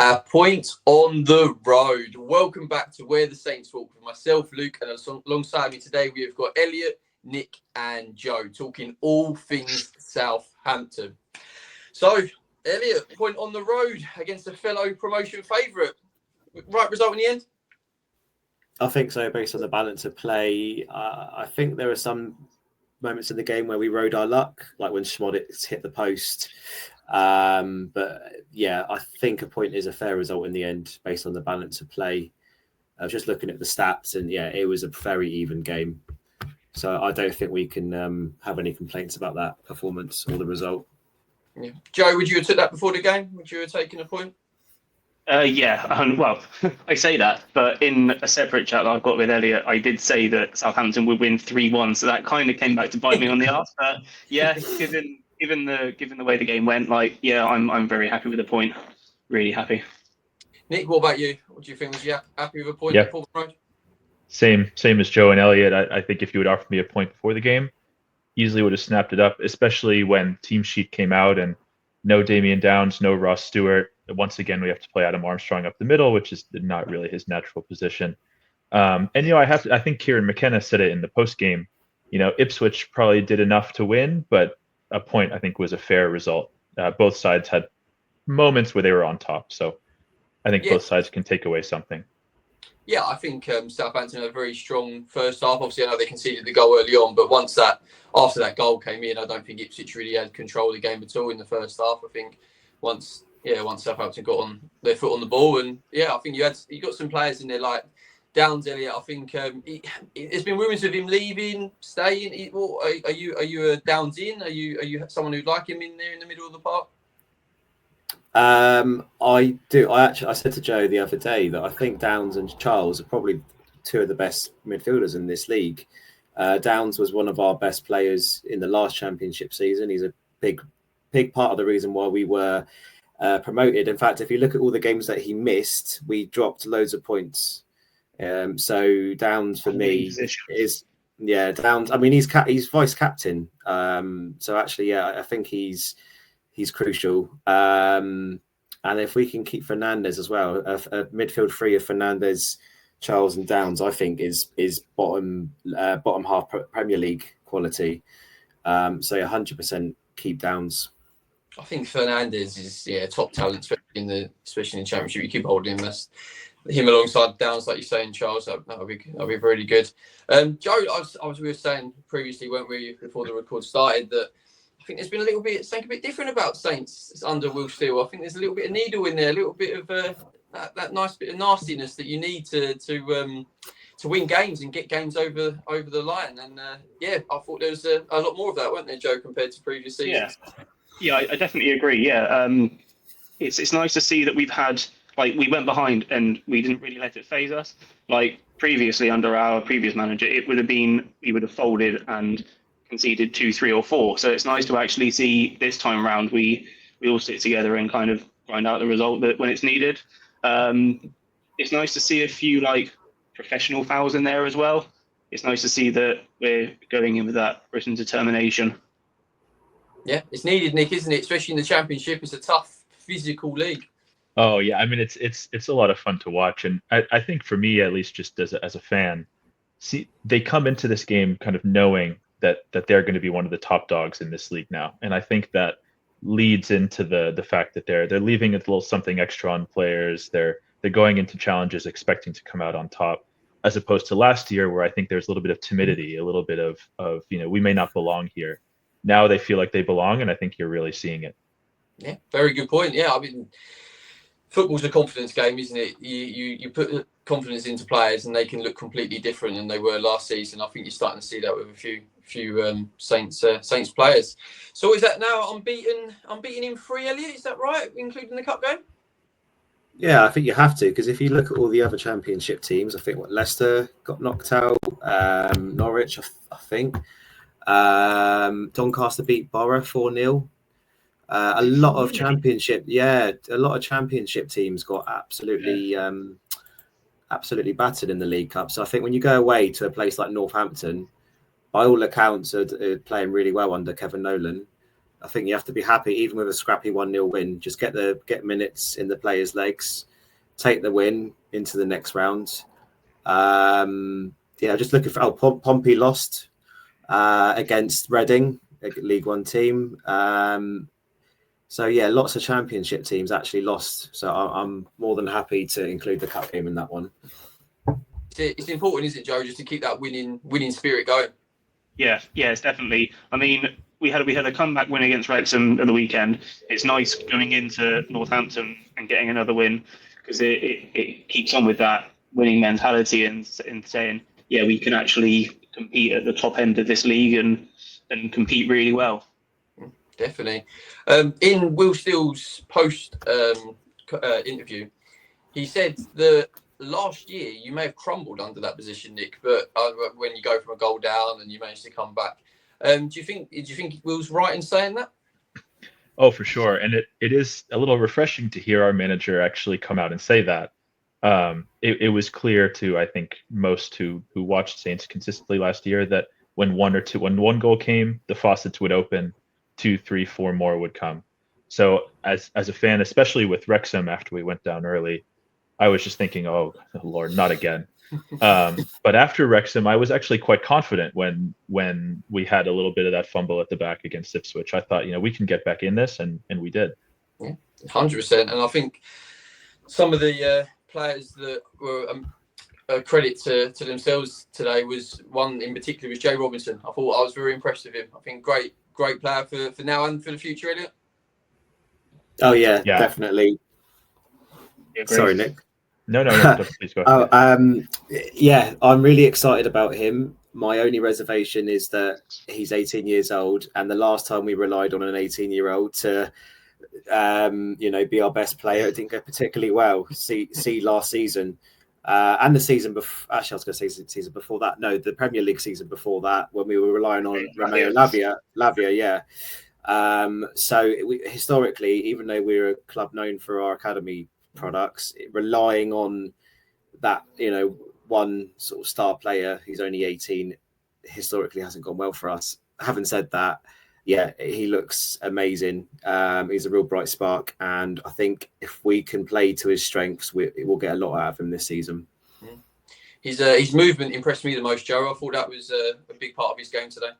A point on the road. Welcome back to Where the Saints Talk with myself, Luke, and alongside me today we have got Elliot, Nick, and Joe talking all things Southampton. So, Elliot, point on the road against a fellow promotion favourite. Right result in the end? I think so, based on the balance of play. I think there are some moments in the game where we rode our luck, like when Schmodix hit the post. But yeah, I think a point is a fair result in the end, based on the balance of play. I was just looking at the stats, and yeah, it was a very even game. So I don't think we can have any complaints about that performance or the result. Yeah. Joe, would you have took that before the game? Would you have taken a point? Well, I say that, but in a separate chat that I've got with Elliot, I did say that Southampton would win 3-1, so that kind of came back to bite me on the arse. But yeah, given the way the game went, I'm very happy with the point. Really happy. Nick, what about you? What do you think? Was you happy with a point before the road? Same as Joe and Elliot. I think if you would offer me a point before the game, easily would have snapped it up, especially when team sheet came out and no Damian Downs, no Ross Stewart. Once again, we have to play Adam Armstrong up the middle, which is not really his natural position. I think Kieran McKenna said it in the post game. Ipswich probably did enough to win, but a point I think was a fair result. Both sides had moments where they were on top, so I think both sides can take away something. Yeah, I think Southampton had a very strong first half. Obviously, I know they conceded the goal early on, but after that goal came in, I don't think Ipswich really had control of the game at all in the first half. I think once Southampton got on their foot on the ball, and I think you got some players in there like Downs, Elliot. I think there's been rumours of him leaving, staying. Are you a Downs in? Are you someone who'd like him in there in the middle of the park? I do. I said to Joe the other day that I think Downs and Charles are probably two of the best midfielders in this league. Downs was one of our best players in the last championship season. He's a big part of the reason why we were promoted. In fact, if you look at all the games that he missed, we dropped loads of points. So Downs for me is Downs. I mean, he's vice captain. So actually, I think he's crucial. And if we can keep Fernandes as well, a midfield three of Fernandes, Charles, and Downs, I think is bottom half Premier League quality. So 100% keep Downs. I think Fernandes is top talent, especially in the Championship. You keep holding him alongside Downs, like you're saying, Charles. That'll be really good. Joe, we were saying previously, weren't we, before the record started, that I think there's been something a bit different about Saints under Will Steele. I think there's a little bit of needle in there, a little bit of that nice bit of nastiness that you need to win games and get games over the line. And I thought there was a lot more of that, weren't there, Joe, compared to previous seasons? Yeah, I definitely agree. Yeah, it's nice to see that we've had, we went behind and we didn't really let it faze us. Like previously under our previous manager, we would have folded and conceded 2, 3, or 4. So it's nice to actually see this time around we all sit together and kind of grind out the result that when it's needed. It's nice to see a few professional fouls in there as well. It's nice to see that we're going in with that written determination. Yeah, it's needed, Nick, isn't it? Especially in the Championship, it's a tough physical league. Oh yeah, I mean it's a lot of fun to watch, and I think for me at least, just as a fan, see they come into this game kind of knowing that they're going to be one of the top dogs in this league now, and I think that leads into the fact that they're leaving a little something extra on players. They're going into challenges expecting to come out on top, as opposed to last year where I think there's a little bit of timidity, a little bit of we may not belong here. Now they feel like they belong, and I think you're really seeing it. Yeah, very good point. Yeah, I mean, football's a confidence game, isn't it? You put confidence into players, and they can look completely different than they were last season. I think you're starting to see that with a few Saints players. So is that now unbeaten in 3, Elliot? Is that right, including the cup game? Yeah, I think you have to, because if you look at all the other Championship teams, I think Leicester got knocked out, Norwich, I think. Doncaster beat Borough 4-0. A lot of championship teams got absolutely battered in the League Cup. So I think when you go away to a place like Northampton, by all accounts, are playing really well under Kevin Nolan. I think you have to be happy, even with a scrappy 1-0 win. Just get minutes in the players' legs, take the win into the next round. Just looking for Pompey lost against Reading, a League One team. Lots of Championship teams actually lost. So I'm more than happy to include the cup game in that one. It's important, isn't it, Joe, just to keep that winning spirit going? Yeah, it's definitely. I mean, we had a comeback win against Wrexham at the weekend. It's nice going into Northampton and getting another win, because it keeps on with that winning mentality and saying, yeah, we can actually compete at the top end of this league and compete really well. Definitely. In Will Steele's post interview, he said that last year you may have crumbled under that position, Nick, but when you go from a goal down and you manage to come back, do you think Will's right in saying that? Oh, for sure. And it is a little refreshing to hear our manager actually come out and say that. It was clear to, I think, most who watched Saints consistently last year that when one goal came, the faucets would open, 2, 3, 4 more would come. So as a fan, especially with Wrexham after we went down early, I was just thinking, oh Lord, not again. But after Wrexham, I was actually quite confident when we had a little bit of that fumble at the back against Ipswich. I thought, we can get back in this, and we did. Yeah, 100%. And I think some of the players that were a credit to themselves today, was one in particular was Jay Robinson. I was very impressed with him. I think great player for now and for the future, Elliot. Oh yeah. Definitely. Sorry, Nick. No, please go ahead. I'm really excited about him. My only reservation is that he's 18 years old, and the last time we relied on an 18-year-old to, be our best player, it didn't go particularly well. See last season, and the season before. Actually, I was going to say season before that. No, the Premier League season before that, when we were relying on Romeo Lavia. Yeah. Historically, even though we're a club known for our academy products, relying on that one sort of star player who's only 18 historically hasn't gone well for us. Having said that, he looks amazing. He's a real bright spark, and I think if we can play to his strengths, we'll get a lot out of him this season. His movement impressed me the most, Joe. I thought that was a big part of his game today.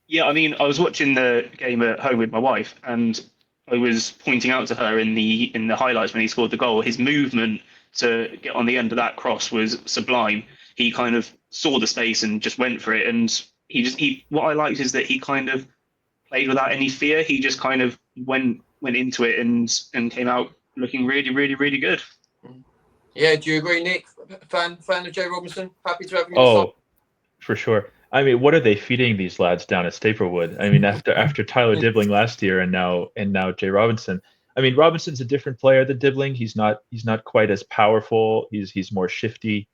Yeah, I mean, I was watching the game at home with my wife, and I was pointing out to her in the highlights when he scored the goal, his movement to get on the end of that cross was sublime. He kind of saw the space and just went for it. And what I liked is that he kind of played without any fear. He just kind of went into it and came out looking really, really, really good. Yeah, do you agree, Nick? Fan of Jay Robinson? Happy to have him. Oh, for sure. I mean, what are they feeding these lads down at Staplewood? I mean, after Tyler Dibbling last year and now Jay Robinson. I mean, Robinson's a different player than Dibbling. He's not quite as powerful. He's more shifty.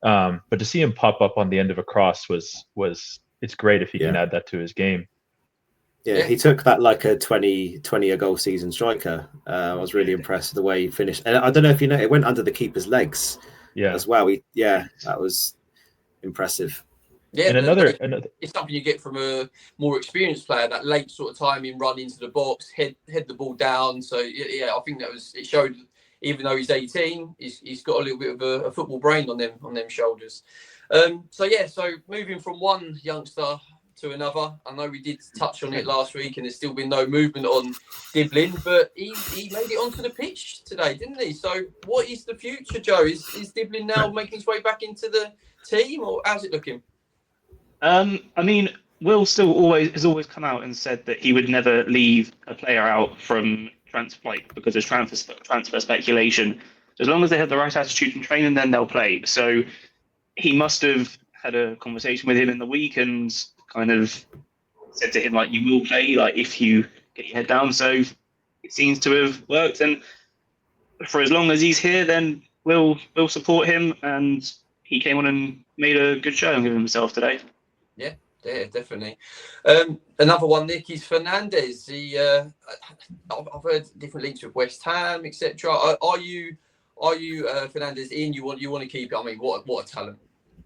But to see him pop up on the end of a cross it's great if he can add that to his game. Yeah, he took that like a 20 a goal season striker. I was really impressed with the way he finished. And I don't know if you know, it went under the keeper's legs as well. That was impressive. Yeah, and another it's something you get from a more experienced player, that late sort of timing, run into the box, head the ball down. So I think it showed, even though he's 18, he's got a little bit of a football brain on them shoulders. So moving from one youngster to another, I know we did touch on it last week, and there's still been no movement on Dibbling, but he made it onto the pitch today, didn't he? So what is the future, Joe? Is Dibbling now making his way back into the team, or how's it looking? I mean, Will still has always come out and said that he would never leave a player out from transfer because of transfer speculation. As long as they have the right attitude in training, then they'll play. So he must have had a conversation with him in the week and kind of said to him, like, you will play, like, if you get your head down. So it seems to have worked. And for as long as he's here, then we'll support him. And he came on and made a good showing of himself today. Yeah, definitely. Another one, Nick, is Fernandez. I've heard different links with West Ham, etc. Are you Fernandez in? You want to keep it? I mean, what a talent!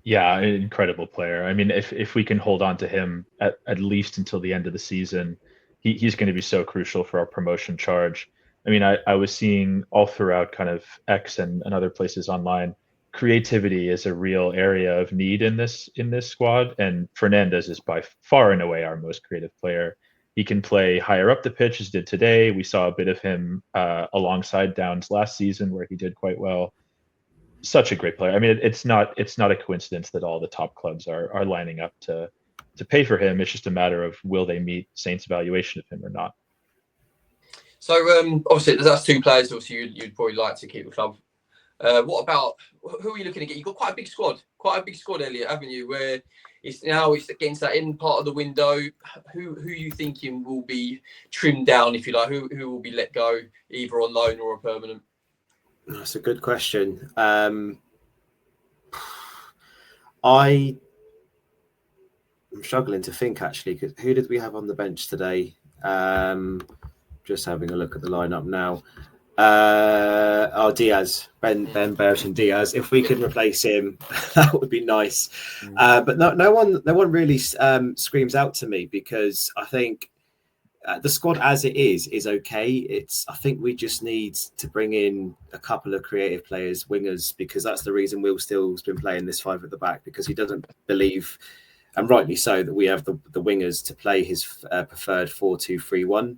Yeah, an incredible player. I mean, if we can hold on to him at least until the end of the season, he's going to be so crucial for our promotion charge. I mean, I was seeing all throughout kind of X and other places online, creativity is a real area of need in this squad, and Fernandez is by far and away our most creative player. He can play higher up the pitch as did today. We saw a bit of him alongside Downs last season where he did quite well. Such a great player. I mean, it's not a coincidence that all the top clubs are lining up to pay for him. It's just a matter of will they meet Saints' evaluation of him or not. So obviously that's two players. Obviously, you'd probably like to keep the club. What about who are you looking to get? You've got quite a big squad, Elliot, haven't you? Where it's against that end part of the window. Who are you thinking will be trimmed down, if you like? Who will be let go, either on loan or a permanent? That's a good question. I'm struggling to think actually. Because who did we have on the bench today? Just having a look at the lineup now. Diaz, Ben Brereton Diaz. If we could replace him, that would be nice. But no one really screams out to me, because I think the squad as it is okay. I think we just need to bring in a couple of creative players, wingers, because that's the reason Will Still's been playing this five at the back, because he doesn't believe, and rightly so, that we have the wingers to play his preferred 4-2-3-1.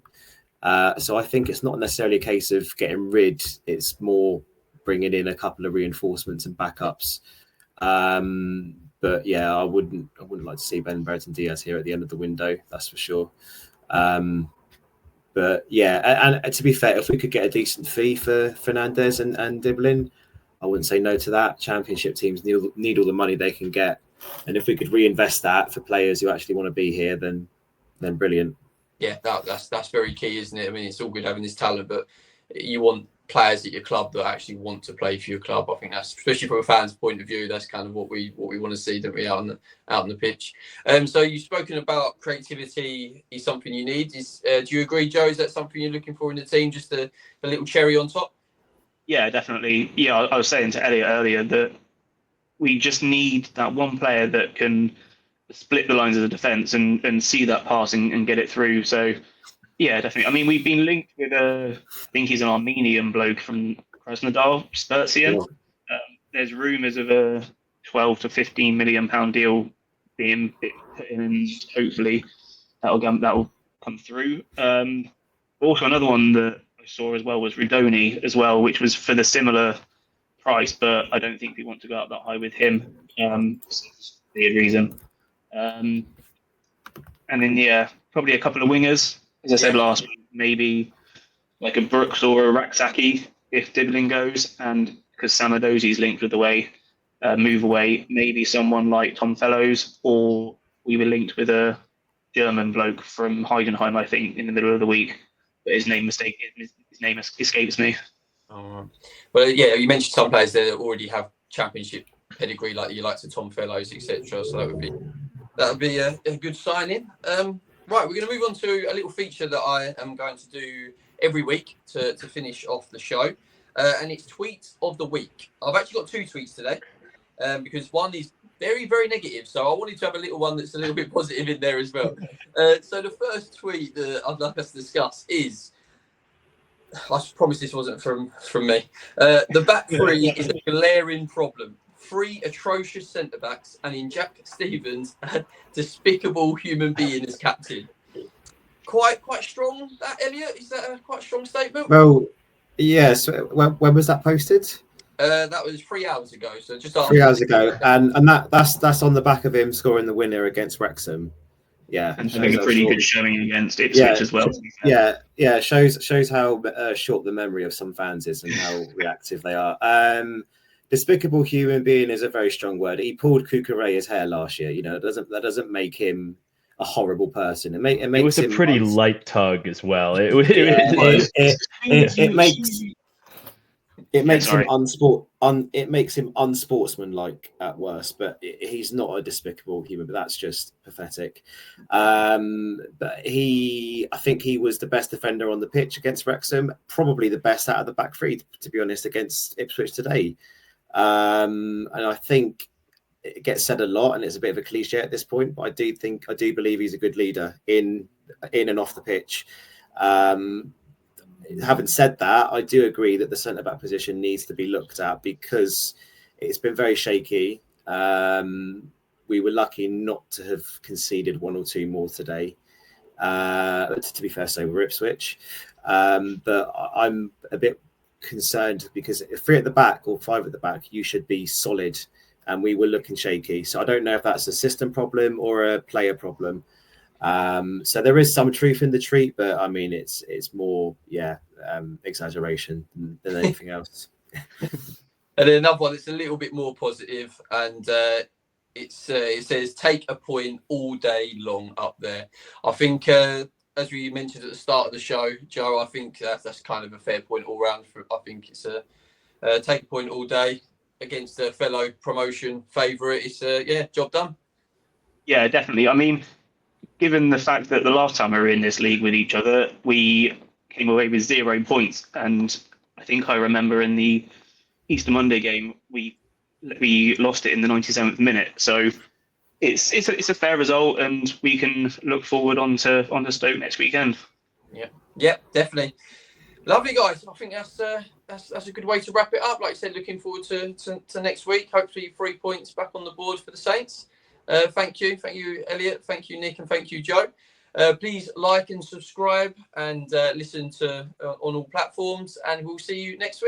So I think it's not necessarily a case of getting rid. It's more bringing in a couple of reinforcements and backups. But yeah, I wouldn't like to see Ben Brereton Diaz here at the end of the window. That's for sure. But yeah, and to be fair, if we could get a decent fee for Fernandez and Diblin, I wouldn't say no to that. Championship teams need all the money they can get, and if we could reinvest that for players who actually want to be here, then brilliant. Yeah, that's very key, isn't it? I mean, it's all good having this talent, but you want players at your club that actually want to play for your club. I think that's, especially from a fan's point of view, that's kind of what we want to see, don't we, out on the pitch. So you've spoken about creativity is something you need. Do you agree, Joe? Is that something you're looking for in the team? Just a little cherry on top? Yeah, definitely. Yeah, I was saying to Elliot earlier that we just need that one player that can split the lines of the defence and see that passing and get it through. So yeah, definitely. I mean, we've been linked with I think he's an Armenian bloke from Krasnodar, Spursian. There's rumours of a 12 to 15 million pound deal being put in, and hopefully that'll come through. Also, another one that I saw as well was Rudoni as well, which was for the similar price, but I don't think we want to go up that high with him. For a reason. And then yeah, probably a couple of wingers. As I said last week, maybe like a Brooks or a Raksaki if Diblin goes, and because Samadozi's linked with the move away, maybe someone like Tom Fellows, or we were linked with a German bloke from Heidenheim, I think, in the middle of the week, but his name escapes me. Oh, well, yeah, you mentioned some players there that already have championship pedigree, like you like to Tom Fellows, etc. So that would be a good signing. Right, we're going to move on to a little feature that I am going to do every week to finish off the show. And it's Tweet of the Week. I've actually got two tweets today because one is very, very negative. So I wanted to have a little one that's a little bit positive in there as well. So the first tweet that I'd like us to discuss is, I promise this wasn't from me. The back three is a glaring problem. 3 atrocious centre-backs, and in Jack Stevens, a despicable human being as captain. Quite strong, that, Elliot? Is that a quite strong statement? Well, yes. Yeah, so when was that posted? That was 3 hours ago. So just after 3 hours ago, and that's on the back of him scoring the winner against Wrexham. Yeah, and having a pretty good showing against Ipswich as well. Yeah, shows how short the memory of some fans is and how reactive they are. Despicable human being is a very strong word. He pulled Cucurella's hair last year. You know, that doesn't make him a horrible person. It makes it was a pretty light tug as well. It makes him unsportsmanlike at worst, but he's not a despicable human. But that's just pathetic. But I think he was the best defender on the pitch against Wrexham. Probably the best out of the back three, to be honest, against Ipswich today. And I think it gets said a lot, and it's a bit of a cliche at this point, but I do believe he's a good leader in in and off the pitch. Having said that, I do agree that the centre-back position needs to be looked at because it's been very shaky. We were lucky not to have conceded one or two more today. To be fair, so we're Ipswich. But I'm a bit concerned because if 3 at the back or 5 at the back, you should be solid. And we were looking shaky. So I don't know if that's a system problem or a player problem. So there is some truth in the tweet, but I mean, it's more, exaggeration than anything else. And then another one that's a little bit more positive, and it says take a point all day long up there. I think, as we mentioned at the start of the show, Joe, I think that's kind of a fair point all round. I think it's a take a point all day against a fellow promotion favourite. It's job done. Yeah, definitely. I mean, given the fact that the last time we were in this league with each other, we came away with 0 points, and I think I remember in the Easter Monday game we lost it in the 97th minute. So it's a fair result, and we can look forward onto Stoke next weekend. Yeah, definitely. Lovely, guys. I think that's a good way to wrap it up. Like I said, looking forward to next week. Hopefully 3 points back on the board for the Saints. Thank you, Elliot. Thank you, Nick, and thank you, Joe. Please like and subscribe and listen to on all platforms, and we'll see you next week.